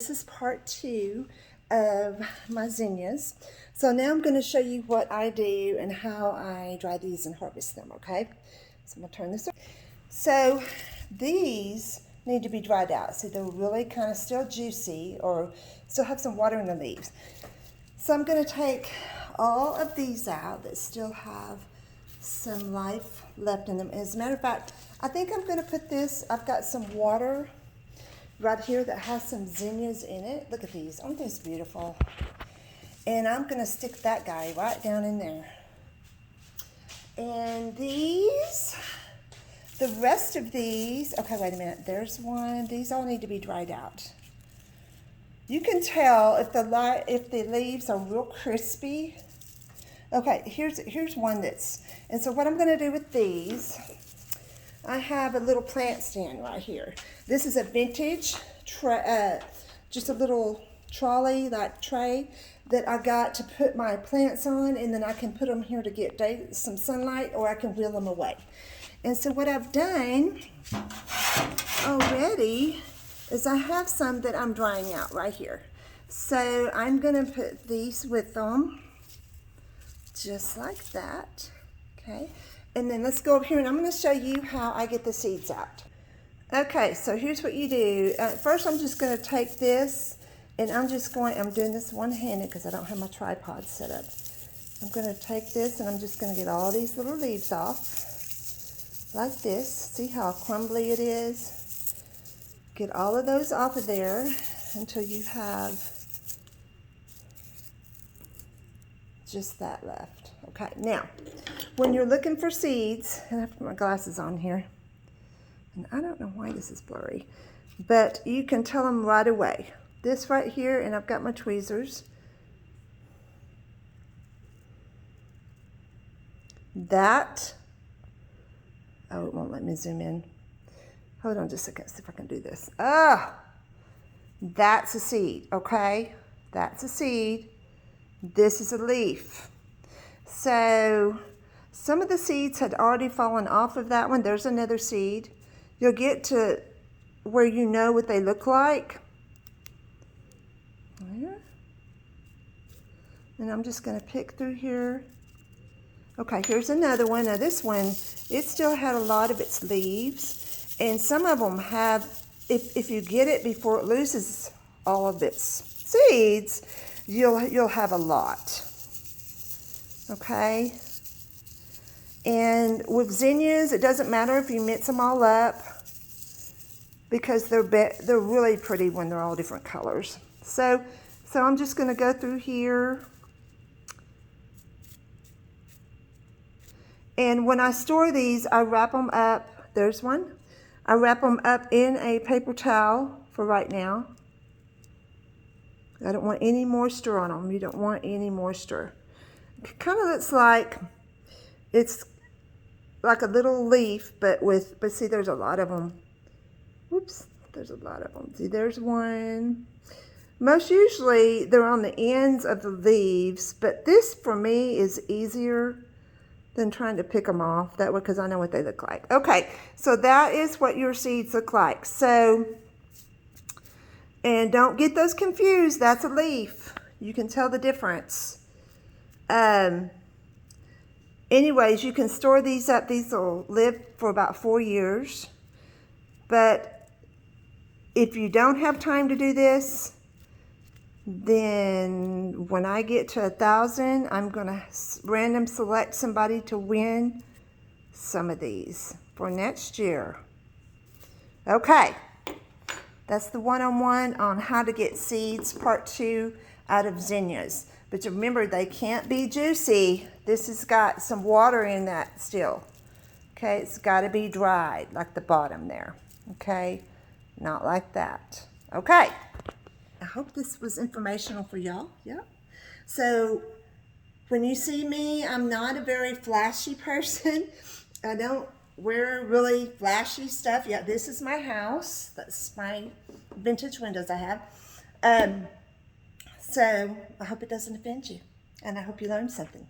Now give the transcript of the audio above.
This is part 2 of my zinnias. So now I'm going to show you what I do and how I dry these and harvest them, okay? So I'm going to turn this on. So these need to be dried out. So they're really kind of still juicy or still have some water in the leaves. So I'm going to take all of these out that still have some life left in them. As a matter of fact, I think I'm going to put this, I've got some water right here that has some zinnias in it. Look at these. Aren't these beautiful? And I'm going to stick that guy right down in there. And these, the rest of these, okay, wait a minute. There's one. These all need to be dried out. You can tell if the leaves are real crispy. Okay, here's one that's, and so what I'm going to do with these, I have a little plant stand right here. This is a vintage, just a little trolley, like tray, that I got to put my plants on, and then I can put them here to get some sunlight, or I can wheel them away. And so what I've done already is I have some that I'm drying out right here. So I'm going to put these with them, just like that, okay? And then let's go over here and I'm going to show you how I get the seeds out. Okay, so here's what you do. First I'm just going to take this and I'm doing this one-handed because I don't have my tripod set up. I'm going to take this and I'm just going to get all these little leaves off like this. See how crumbly it is? Get all of those off of there until you have just that left. Okay, now when you're looking for seeds, and I have to put my glasses on here, and I don't know why this is blurry, but you can tell them right away. This right here, and I've got my tweezers. That, oh, it won't let me zoom in. Hold on just a second, see if I can do this. That's a seed, okay? That's a seed. This is a leaf. So some of the seeds had already fallen off of that one. There's another seed. You'll get to where you know what they look like. There. And I'm just going to pick through here. Okay, here's another one. Now this one, it still had a lot of its leaves. And some of them have, if you get it before it loses all of its seeds, you'll have a lot. Okay? And with zinnias, it doesn't matter if you mix them all up because they're really pretty when they're all different colors. So I'm just going to go through here. And when I store these, I wrap them up. There's one. I wrap them up in a paper towel for right now. I don't want any moisture on them. You don't want any moisture. It kind of looks like it's like a little leaf, but see, there's a lot of them. Whoops, there's a lot of them. See, there's one. Most usually they're on the ends of the leaves, but this for me is easier than trying to pick them off that way because I know what they look like. Okay, so that is what your seeds look like. So, and don't get those confused. That's a leaf. You can tell the difference. Anyways, you can store these up. These will live for about 4 years. But if you don't have time to do this, then when I get to 1,000, I'm going to random select somebody to win some of these for next year. Okay. That's the one-on-one on how to get seeds, part 2 out of zinnias. But remember, they can't be juicy. This has got some water in that still. Okay, it's got to be dried, like the bottom there. Okay, not like that. Okay, I hope this was informational for y'all. Yeah. So when you see me, I'm not a very flashy person. I don't wear really flashy stuff. Yeah, this is my house. That's my vintage windows I have. So I hope it doesn't offend you, and I hope you learned something.